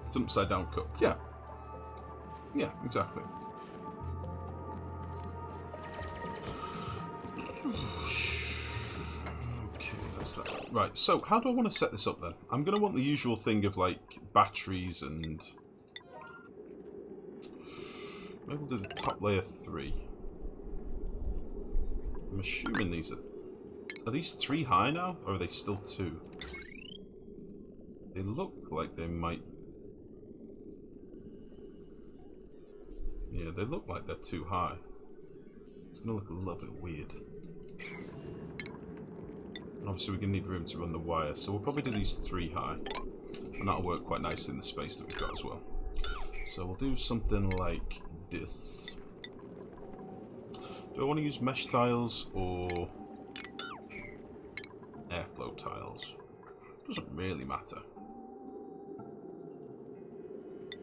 It's an upside down cup. Yeah. Yeah, exactly. Okay, that's that. Right, so how do I want to set this up then? I'm going to want the usual thing of like batteries and... Maybe we'll do the top layer 3. I'm assuming these are... Are these 3 high now? Or are they still 2? They look like they might... Yeah, they look like they're too high. It's going to look a little bit weird. Obviously we're going to need room to run the wire, so we'll probably do these 3 high. And that'll work quite nicely in the space that we've got as well. So we'll do something like this. Do I want to use mesh tiles or airflow tiles? Doesn't really matter.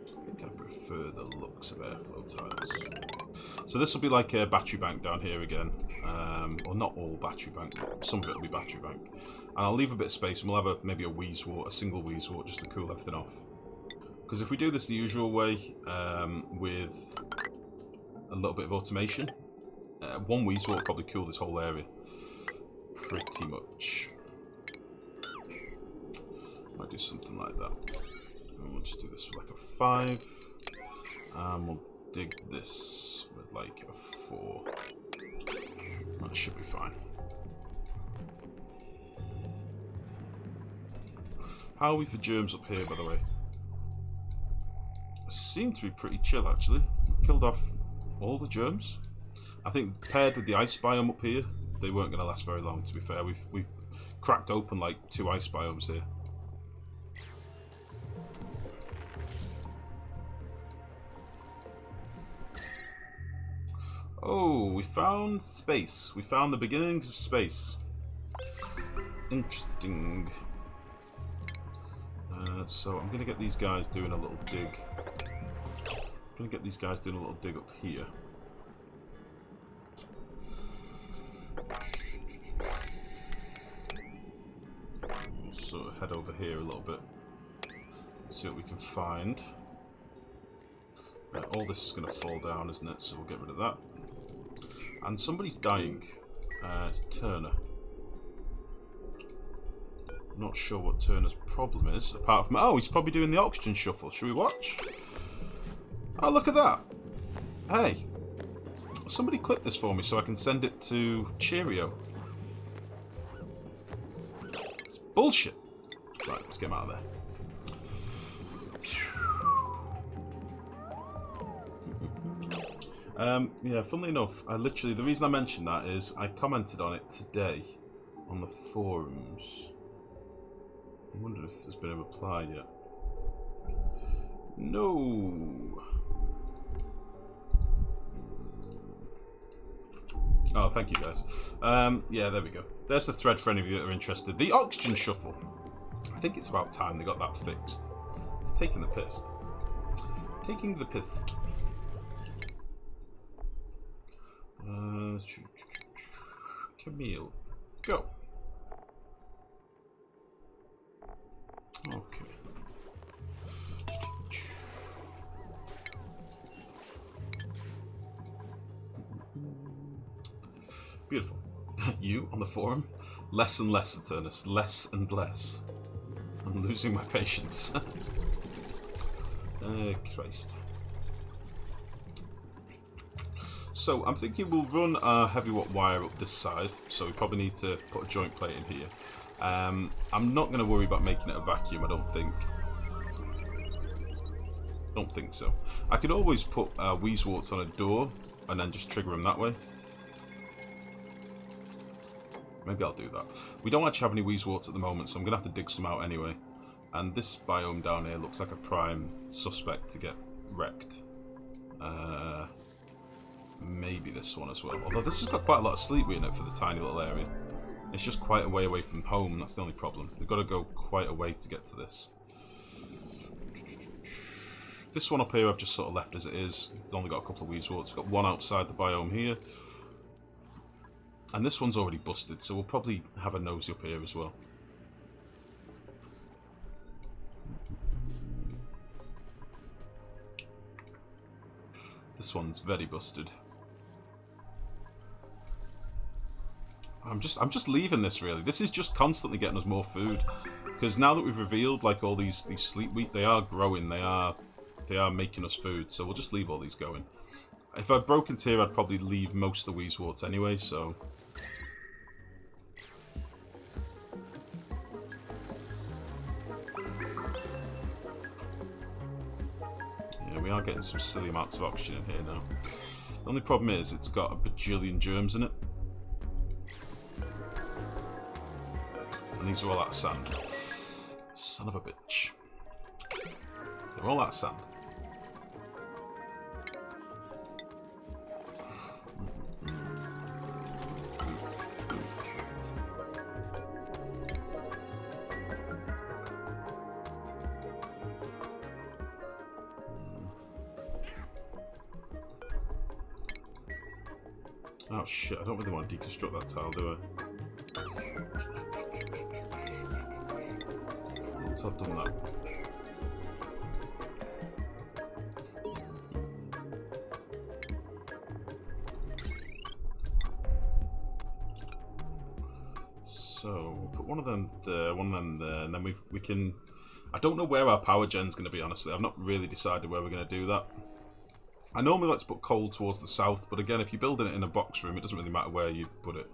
I think I prefer the looks of airflow tiles. So this will be like a battery bank down here again. Well, not all battery bank, but some of it will be battery bank. And I'll leave a bit of space and we'll have maybe a wheeze wart, a single wheeze wart, just to cool everything off. Because if we do this the usual way, with a little bit of automation, one wheeze wart will probably cool this whole area. Pretty much. Might do something like that. And we'll just do this with like a 5. And we'll dig this with like a 4. That should be fine. How are we for germs up here, by the way? Seem to be pretty chill, actually. We've killed off all the germs. I think paired with the ice biome up here, they weren't going to last very long, to be fair. We've cracked open like 2 ice biomes here. Oh, we found space. We found the beginnings of space. Interesting. So I'm going to get these guys doing a little dig. I'm going to get these guys doing a little dig up here. We'll sort of head over here a little bit. See what we can find. All this is going to fall down, isn't it? So we'll get rid of that. And somebody's dying. It's Turner. Not sure what Turner's problem is, apart from... Oh, he's probably doing the oxygen shuffle. Should we watch? Oh, look at that. Hey. Somebody clip this for me so I can send it to Cheerio. It's bullshit. Right, let's get him out of there. Yeah, funnily enough, the reason I mentioned that is I commented on it today on the forums. I wonder if there's been a reply yet. No. Oh, thank you guys. Yeah, there we go. There's the thread for any of you that are interested. The oxygen shuffle. I think it's about time they got that fixed. It's taking the piss. Taking the piss. Camille, go. Okay. Beautiful. You on the forum? Less and less, Eternus. Less and less. I'm losing my patience. Christ. So I'm thinking we'll run our heavy watt wire up this side, so we probably need to put a joint plate in here. I'm not going to worry about making it a vacuum, I don't think. Don't think so. I could always put wheeze warts on a door and then just trigger them that way. Maybe I'll do that. We don't actually have any wheeze warts at the moment, so I'm going to have to dig some out anyway. And this biome down here looks like a prime suspect to get wrecked. Maybe this one as well. Although this has got quite a lot of sleepweed in it for the tiny little area. It's just quite a way away from home, that's the only problem. We've got to go quite a way to get to this. This one up here I've just sort of left as it is. It's only got a couple of wheeze warts. Got one outside the biome here. And this one's already busted, so we'll probably have a nosy up here as well. This one's very busted. I'm just leaving this, really. This is just constantly getting us more food. Because now that we've revealed like all these sleep wheat, they are growing, they are making us food, so we'll just leave all these going. If I broke into here, I'd probably leave most of the Weezeworts anyway, so... Yeah, we are getting some silly amounts of oxygen in here now. The only problem is, it's got a bajillion germs in it. And these are all out of sand. Son of a bitch. They're all out of sand. Oh shit, I don't really want to deconstruct that tile, do I? Once I've done that. So, we'll put one of them there, one of them there, and then we can... I don't know where our power gen's going to be, honestly. I've not really decided where we're going to do that. I normally like to put coal towards the south, but again, if you're building it in a box room, it doesn't really matter where you put it.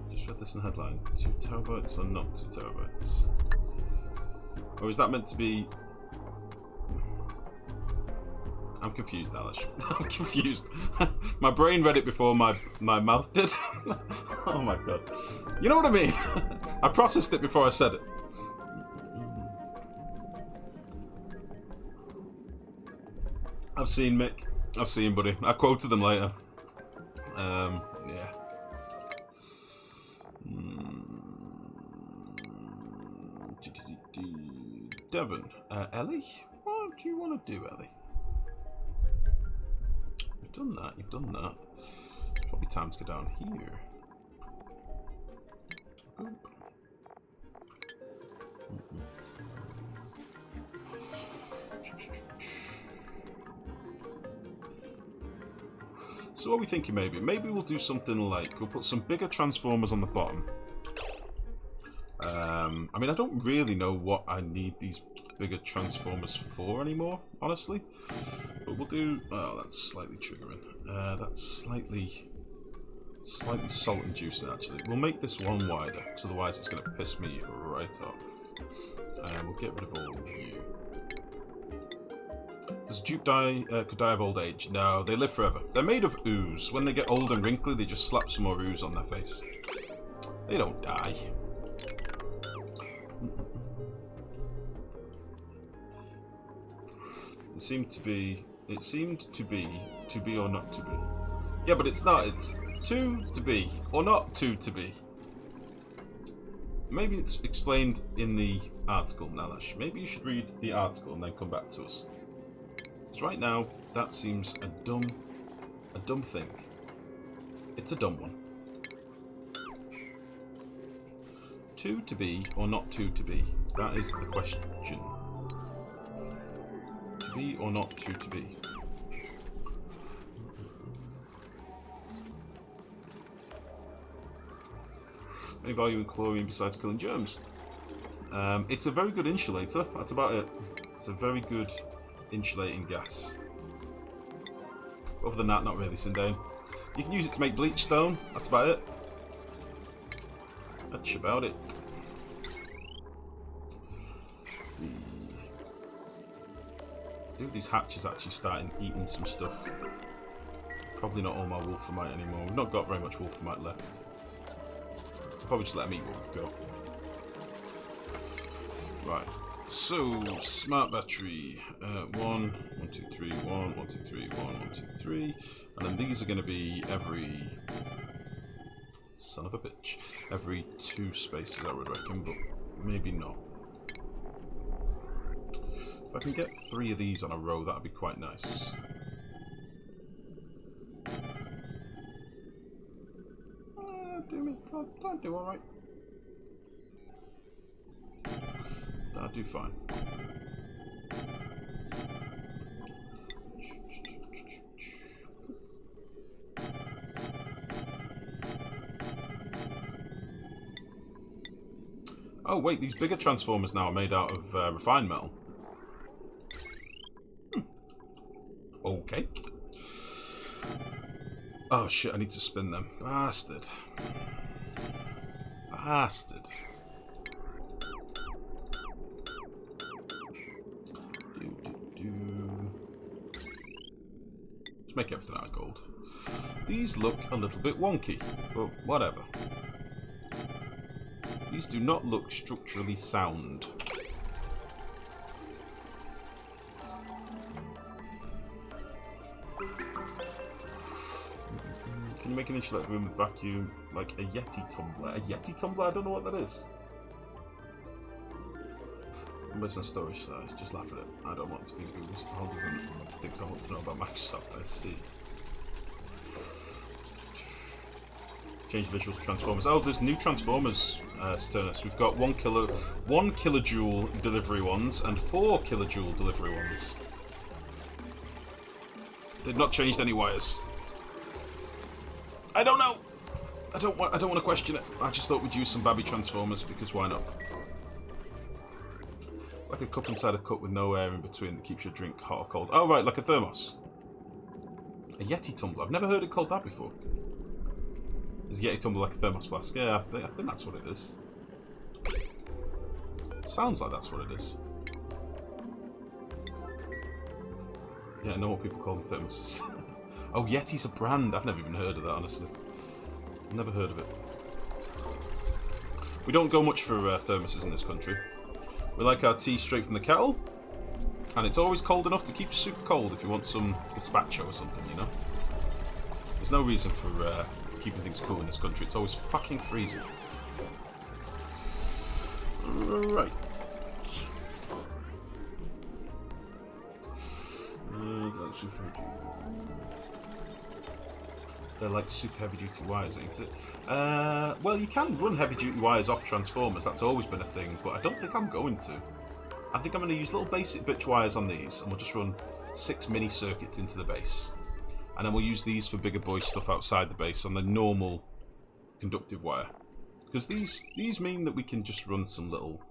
Just read this in the headline. 2 terabytes or not 2 terabytes? Or is that meant to be... I'm confused, Alice. I'm confused. My brain read it before my mouth did. Oh my god. You know what I mean? I processed it before I said it. I've seen Mick. I've seen, buddy. I quoted them later. Yeah. Devon. Ellie? What do you want to do, Ellie? You've done that. You've done that. Probably time to go down here. Oop. So what are we thinking maybe? Maybe we'll do something like, we'll put some bigger transformers on the bottom. I mean, I don't really know what I need these bigger transformers for anymore, honestly. But we'll do... Oh, that's slightly triggering. That's slightly salt inducing, actually. We'll make this one wider, because otherwise it's going to piss me right off. We'll get rid of all of you. Does dupe could die of old age? No, they live forever. They're made of ooze. When they get old and wrinkly, they just slap some more ooze on their face. They don't die. It seemed to be to be or not to be. Yeah, but it's not. It's to be or not to be. Maybe it's explained in the article, Nalash. Maybe you should read the article and then come back to us. Because right now, that seems a dumb thing. It's a dumb one. To be or not to be? That is the question. To be or not to be? Any value in chlorine besides killing germs? It's a very good insulator. That's about it. It's a very good insulating gas. Other than that, not really, Sindane. You can use it to make bleach stone. That's about it. That's about it. Dude, these hatches actually starting eating some stuff. Probably not all my wolframite anymore. We've not got very much wolframite left. I'll probably just let them eat what we've got. Right. So, smart battery. 1, 1, 2, 3, 1, 1, 2, 3, 1, 1, 2, 3. And then these are going to be every... Son of a bitch. Every 2 spaces, I would reckon, but maybe not. If I can get 3 of these on a row, that would be quite nice. Don't do alright. I do fine. Oh wait, these bigger transformers now are made out of refined metal. Okay. Oh shit, I need to spin them. Bastard. Bastard. Let's make everything out of gold. These look a little bit wonky, but whatever. These do not look structurally sound. Can you make an insulated room with vacuum like a Yeti tumbler? A Yeti tumbler? I don't know what that is. Based on storage size, just laugh at it. I don't want to be Google's older than things I want to know about Microsoft. I see. Change visuals, transformers. Oh, there's new transformers, Sternus. We've got 1 kilojoule delivery ones and 4 kilojoule delivery ones. They've not changed any wires. I don't know. I don't want to question it. I just thought we'd use some babby transformers because why not? It's like a cup inside a cup with no air in between that keeps your drink hot or cold. Oh right, like a thermos. A Yeti tumbler. I've never heard it called that before. Is a Yeti tumbler like a thermos flask? Yeah, I think that's what it is. Sounds like that's what it is. Yeah, I know what people call them thermoses. Oh, Yeti's a brand. I've never even heard of that, honestly. Never heard of it. We don't go much for thermoses in this country. We like our tea straight from the kettle, and it's always cold enough to keep you super cold if you want some gazpacho or something, you know? There's no reason for keeping things cool in this country. It's always fucking freezing. Right. They're like super heavy duty wires, ain't it? Well, you can run heavy duty wires off transformers. That's always been a thing, but I don't think I'm going to. I think I'm going to use little basic bitch wires on these, and we'll just run 6 mini circuits into the base. And then we'll use these for bigger boy stuff outside the base on the normal conductive wire. Because these mean that we can just run some little,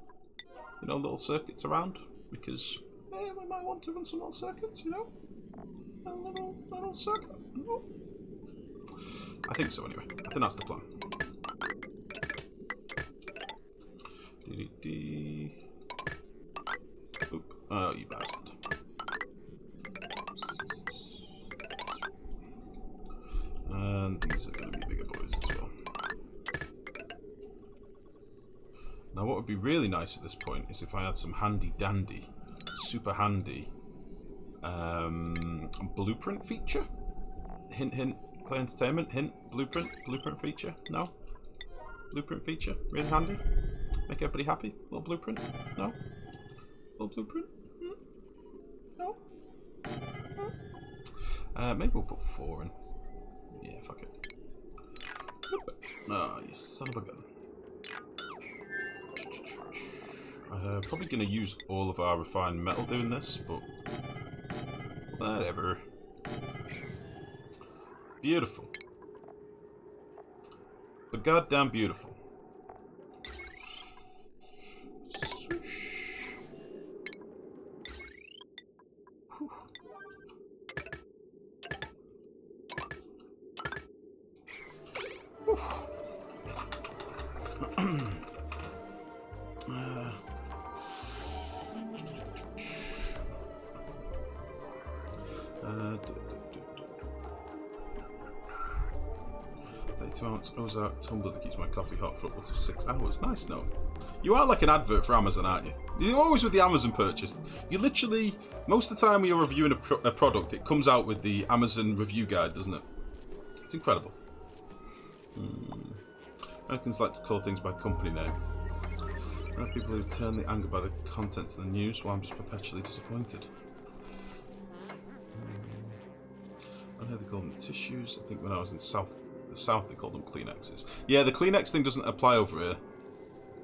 you know, little circuits around. Because we might want to run some little circuits, you know? A little circuit. I think so anyway. I think that's the plan. Oop. Oh, you bastard. And these are going to be bigger boys as well. Now what would be really nice at this point is if I had some handy dandy, super handy blueprint feature. Hint hint, Play Entertainment, hint, blueprint feature. No? Blueprint feature, really handy. Make everybody happy. Little blueprint. No? Little blueprint. No? Maybe we'll put 4 in. Yeah, fuck it. Oh, you son of a gun. Probably going to use all of our refined metal doing this, but whatever. Beautiful. But goddamn beautiful. Ozark tumbler that keeps my coffee hot for upwards of 6 hours. Nice, no? You are like an advert for Amazon, aren't you? You're always with the Amazon purchase. You literally, most of the time when you're reviewing a product, it comes out with the Amazon review guide, doesn't it? It's incredible. Americans like to call things by company name. There are people who turn the anger by the content of the news, while I'm just perpetually disappointed. I heard they call them tissues. I think when I was in the South they called them Kleenexes. Yeah, the Kleenex thing doesn't apply over here.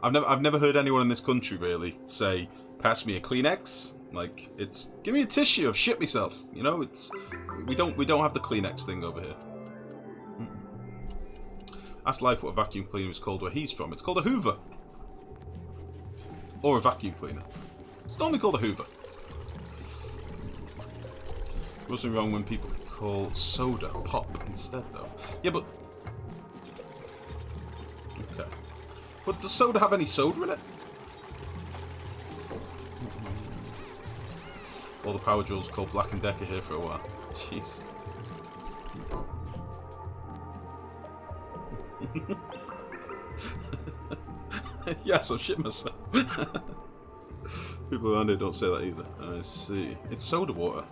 I've never heard anyone in this country really say, "Pass me a Kleenex." Like, it's give me a tissue. I've shit myself. You know, it's we don't have the Kleenex thing over here. Ask Life what a vacuum cleaner is called where he's from. It's called a Hoover. Or a vacuum cleaner. It's normally called a Hoover. What's wrong when people call soda pop instead, though? Yeah, but... Okay. But does soda have any soda in it? All the power drills called Black & Decker here for a while. Jeez. Yes, I've shit myself. People around here don't say that either. I see. It's soda water.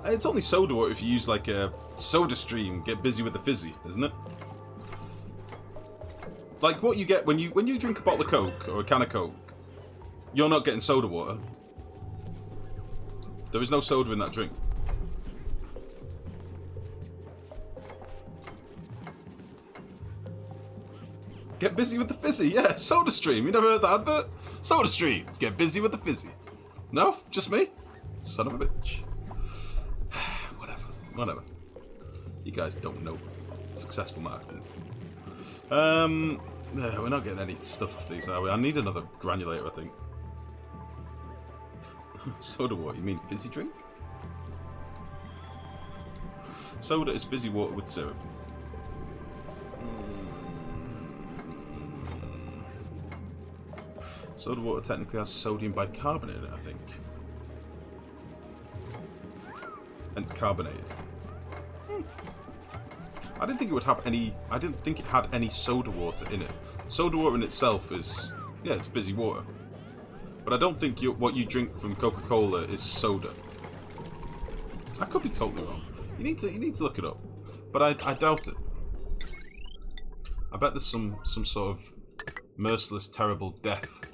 It's only soda water if you use like a soda stream, get busy with the fizzy, isn't it? Like what you get when you drink a bottle of Coke or a can of Coke, you're not getting soda water. There is no soda in that drink. Get busy with the fizzy, yeah. Soda stream. You never heard that advert? Soda stream. Get busy with the fizzy. No? Just me? Son of a bitch. Whatever. You guys don't know successful marketing. No, we're not getting any stuff off these, are we? I need another granulator, I think. Soda water, you mean fizzy drink? Soda is fizzy water with syrup. Soda water technically has sodium bicarbonate in it, I think. And it's carbonated. I didn't think it would have any... I didn't think it had any soda water in it. Soda water in itself is... Yeah, it's fizzy water. But I don't think what you drink from Coca-Cola is soda. I could be totally wrong. You need to look it up. But I doubt it. I bet there's some sort of merciless, terrible death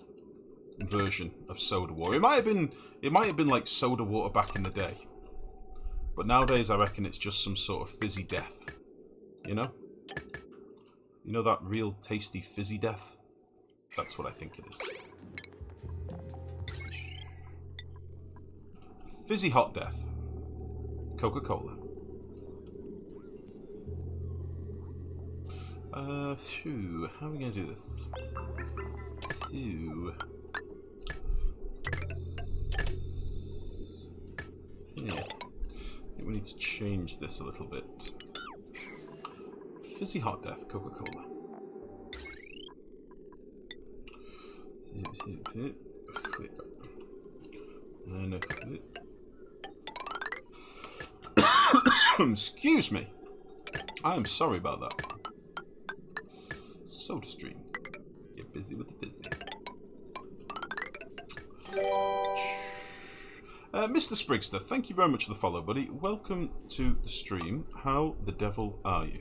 version of soda water. It might have been like soda water back in the day. But nowadays I reckon it's just some sort of fizzy death. You know? You know that real tasty fizzy death? That's what I think it is. Fizzy hot death. Coca-Cola. How are we going to do this? Yeah. I think we need to change this a little bit. Fizzy hot death, Coca-Cola. Excuse me. I am sorry about that. Soda stream. Get busy with the fizzy. Mr. Sprigster, thank you very much for the follow, buddy. Welcome to the stream. How the devil are you?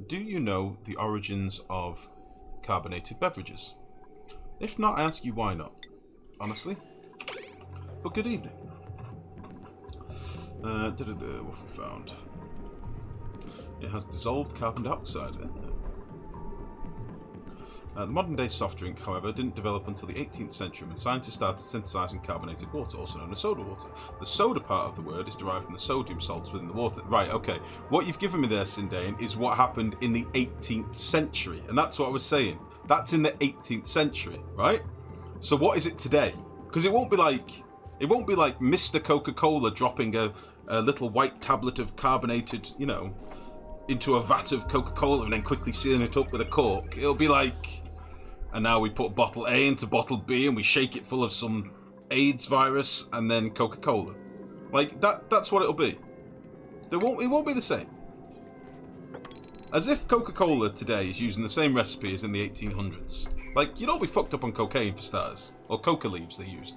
Do you know the origins of carbonated beverages? If not, I ask you why not. Honestly. But good evening. What have we found? It has dissolved carbon dioxide in it. The modern-day soft drink, however, didn't develop until the 18th century when scientists started synthesizing carbonated water, also known as soda water. The soda part of the word is derived from the sodium salts within the water. Right, okay. What you've given me there, Sindane, is what happened in the 18th century. And that's what I was saying. That's in the 18th century, right? So what is it today? Because it won't be like Mr. Coca-Cola dropping a little white tablet of carbonated, you know, into a vat of Coca-Cola and then quickly sealing it up with a cork. It'll be like... And now we put bottle A into bottle B and we shake it full of some AIDS virus and then Coca-Cola. Like, that's what it'll be. It won't be the same. As if Coca-Cola today is using the same recipe as in the 1800s. Like, you'd all be fucked up on cocaine for starters. Or coca leaves they used.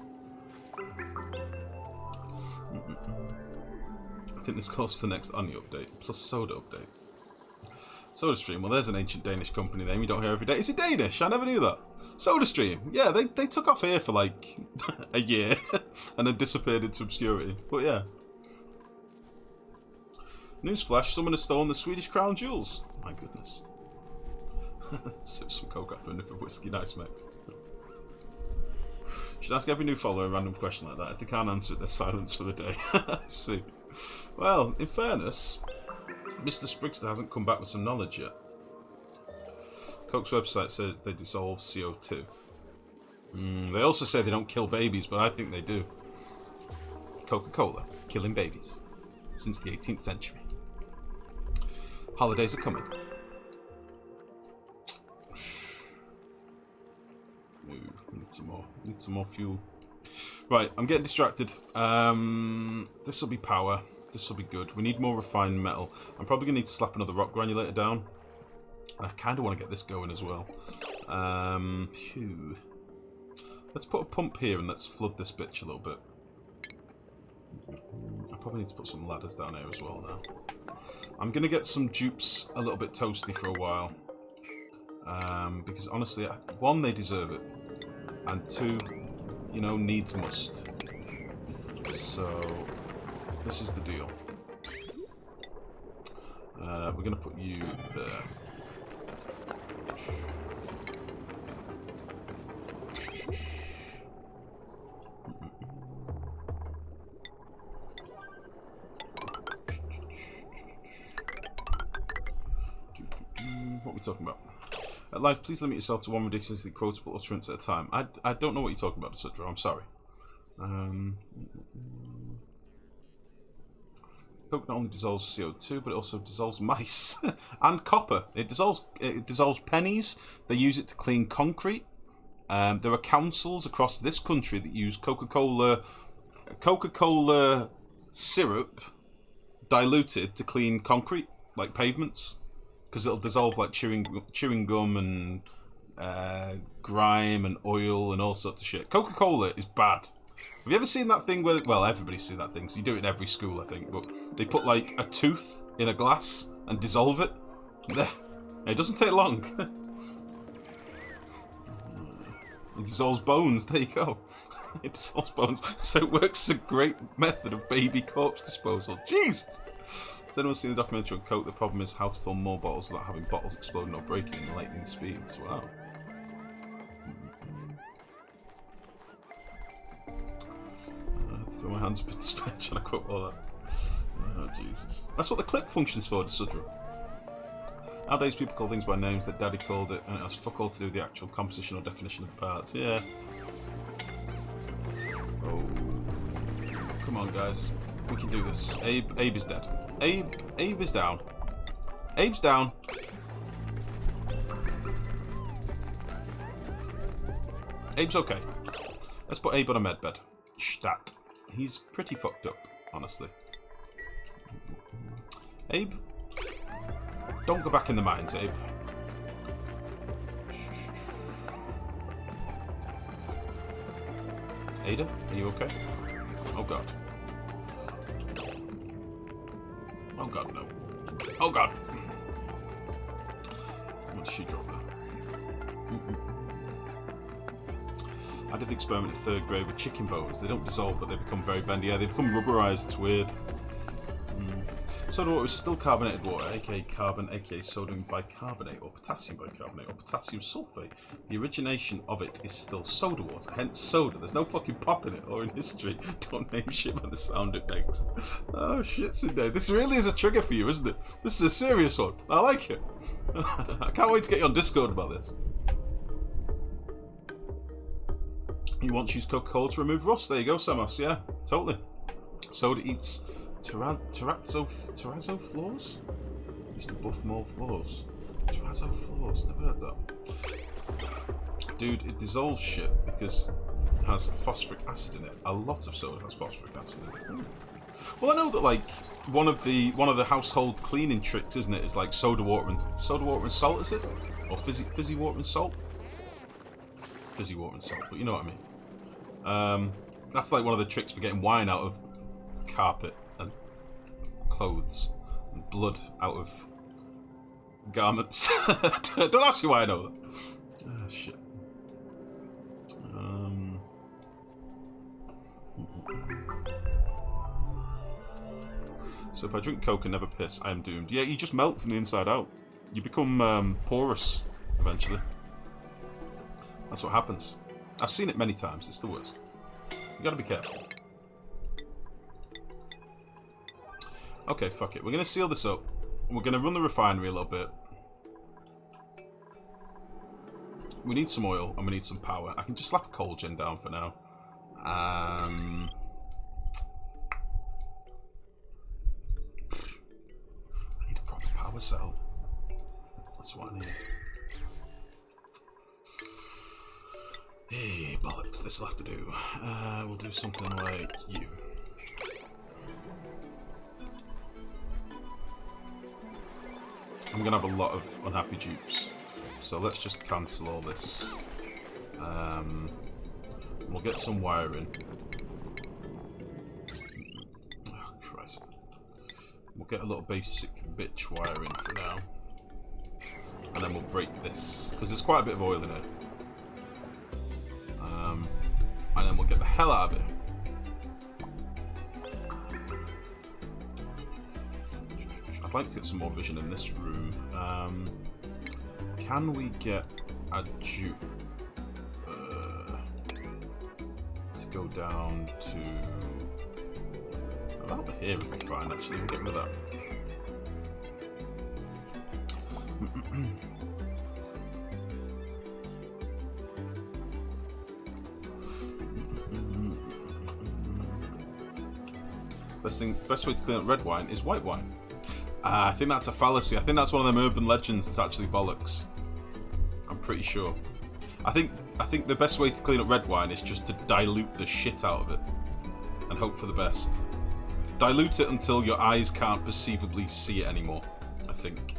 I think this calls for the next Onion update. Plus soda update. SodaStream, well there's an ancient Danish company name you don't hear every day. Is it Danish? I never knew that. SodaStream, yeah, they took off here for like a year and then disappeared into obscurity. But yeah. Newsflash, someone has stolen the Swedish crown jewels. My goodness. Sip some coke after a nip of whiskey, nice mate. Should ask every new follower a random question like that. If they can't answer it, there's silence for the day. I see. Well, in fairness, Mr. Sprigster hasn't come back with some knowledge yet. Coke's website said they dissolve CO2. They also say they don't kill babies, but I think they do. Coca-Cola, killing babies. Since the 18th century. Holidays are coming. Need some more fuel. Right, I'm getting distracted. This will be power. This will be good. We need more refined metal. I'm probably going to need to slap another rock granulator down. And I kind of want to get this going as well. Let's put a pump here and let's flood this bitch a little bit. I probably need to put some ladders down here as well now. I'm going to get some dupes a little bit toasty for a while. Because honestly, one, they deserve it. And two, you know, needs must. So, this is the deal. We're going to put you there. What are we talking about? Life, please limit yourself to one ridiculously quotable utterance at a time. I don't know what you're talking about, Sudra. I'm sorry. Coke not only dissolves CO2, but it also dissolves mice and copper. It dissolves pennies. They use it to clean concrete. There are councils across this country that use Coca-Cola syrup diluted to clean concrete, like pavements. Because it'll dissolve like chewing gum and grime and oil and all sorts of shit. Coca-Cola is bad. Have you ever seen that thing where... Well, everybody's seen that thing, so you do it in every school, I think. But they put like a tooth in a glass and dissolve it. It doesn't take long. It dissolves bones. There you go. It dissolves bones. So it works as a great method of baby corpse disposal. Jesus! Has anyone seen the documentary on Coke? The problem is how to fill more bottles without having bottles exploding or breaking in lightning speeds. Wow. Throw my hands up in despair trying to quote all that. Oh, Jesus. That's what the clip function's for, Sudra. Nowadays people call things by names that Daddy called it, and it has fuck all to do with the actual composition or definition of the parts. Yeah. Oh. Come on, guys. We can do this. Abe is dead. Abe is down. Abe's down. Abe's okay. Let's put Abe on a med bed. Stat. He's pretty fucked up, honestly. Abe? Don't go back in the mines, Abe. Ada, are you okay? Oh god. Oh god, no. Oh god! What did she drop there? I did the experiment in 3rd grade with chicken bones. They don't dissolve, but they become very bendy. Yeah, they become rubberized. It's weird. Soda water is still carbonated water, aka carbon, aka sodium bicarbonate, or potassium bicarbonate, or potassium sulfate. The origination of it is still soda water, hence soda. There's no fucking pop in it or in history. Don't name shit by the sound it makes. Oh shit, Cindy. This really is a trigger for you, isn't it? This is a serious one. I like it. I can't wait to get you on Discord about this. You want to use Coca-Cola to remove rust? There you go, Samos. Yeah, totally. Soda eats terrazzo floors? Used to buff more floors. Terrazzo floors, never heard that. Dude, it dissolves shit because it has phosphoric acid in it. A lot of soda has phosphoric acid in it. Well, I know that like one of the household cleaning tricks, isn't it? Is like soda water and salt, is it? Or fizzy water and salt? Fizzy water and salt, but you know what I mean. That's like one of the tricks for getting wine out of carpet and clothes and blood out of garments. Don't ask me why I know that. Ah, shit. So if I drink Coke and never piss, I am doomed. Yeah, you just melt from the inside out. You become porous eventually. That's what happens. I've seen it many times. It's the worst. You gotta be careful. Okay, fuck it. We're gonna seal this up. We're gonna run the refinery a little bit. We need some oil and we need some power. I can just slap a coal gen down for now. I need a proper power cell. That's what I need. Hey, bollocks, this'll have to do. We'll do something like you. I'm gonna have a lot of unhappy dupes. So let's just cancel all this. We'll get some wiring. Oh, Christ. We'll get a little basic bitch wiring for now. And then we'll break this, because there's quite a bit of oil in it. And then we'll get the hell out of it. I'd like to get some more vision in this room. Can we get a dupe to go down to about here would be fine actually, we'll get rid of that. Best way to clean up red wine is white wine. I think that's a fallacy. I think that's one of them urban legends that's actually bollocks. I'm pretty sure. I think the best way to clean up red wine is just to dilute the shit out of it and hope for the best. Dilute it until your eyes can't perceivably see it anymore, I think.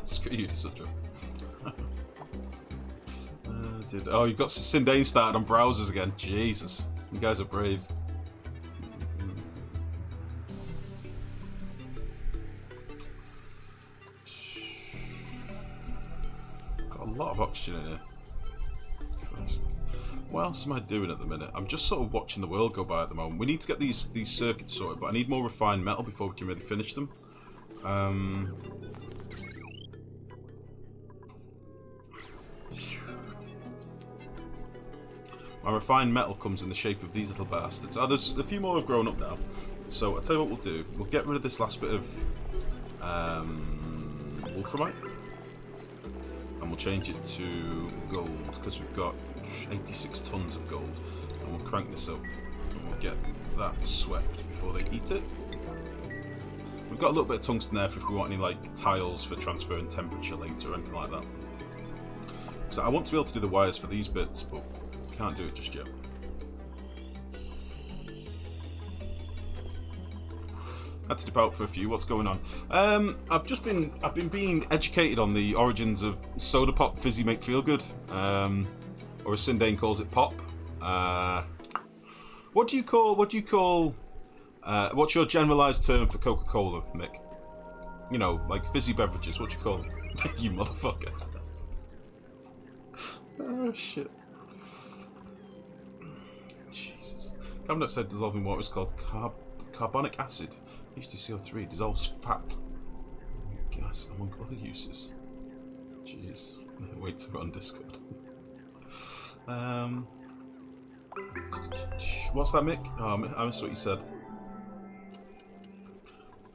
Screw you, Sudra. Oh, you've got Sindane started on browsers again. Jesus. You guys are brave. Got a lot of oxygen in here. Christ. What else am I doing at the minute? I'm just sort of watching the world go by at the moment. We need to get these circuits sorted, but I need more refined metal before we can really finish them. My refined metal comes in the shape of these little bastards. Oh, there's a few more have grown up now. So I'll tell you what we'll do. We'll get rid of this last bit of ultramite. And we'll change it to gold, because we've got 86 tons of gold. And we'll crank this up. And we'll get that swept before they eat it. We've got a little bit of tungsten there if we want any like tiles for transferring temperature later or anything like that. So I want to be able to do the wires for these bits, but can't do it just yet. Had to dip out for a few. What's going on? I've been being educated on the origins of soda pop fizzy make feel good, or as Sindane calls it, pop. What's your generalized term for Coca-Cola, Mick? You know, like fizzy beverages. What do you call them? You motherfucker. Oh shit. Jesus. Carbon dioxide dissolving water is called carbonic acid. H2CO3 dissolves fat. Gas among other uses. Jeez. Wait to run Discord. What's that, Mick? Oh, I missed what you said.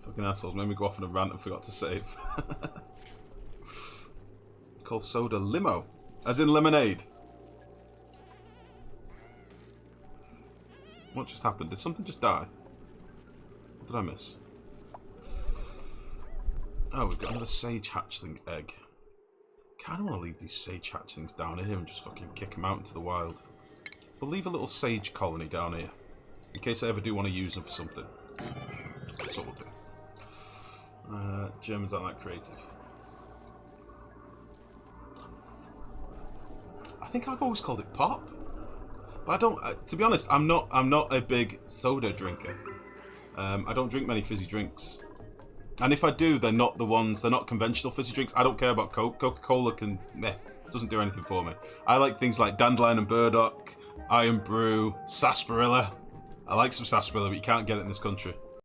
Fucking assholes made me go off on a rant and forgot to save. Called soda limo. As in lemonade. What just happened? Did something just die? What did I miss? Oh, we've got another sage hatchling egg. Kinda wanna leave these sage hatchlings down here and just fucking kick them out into the wild. We'll leave a little sage colony down here. In case I ever do want to use them for something. That's what we'll do. Germans aren't that creative. I think I've always called it pop. But I don't, to be honest, I'm not a big soda drinker. I don't drink many fizzy drinks. And if I do, they're not conventional fizzy drinks. I don't care about Coke. Coca-Cola doesn't do anything for me. I like things like Dandelion and Burdock, Iron Brew, Sarsaparilla. I like some sarsaparilla, but you can't get it in this country.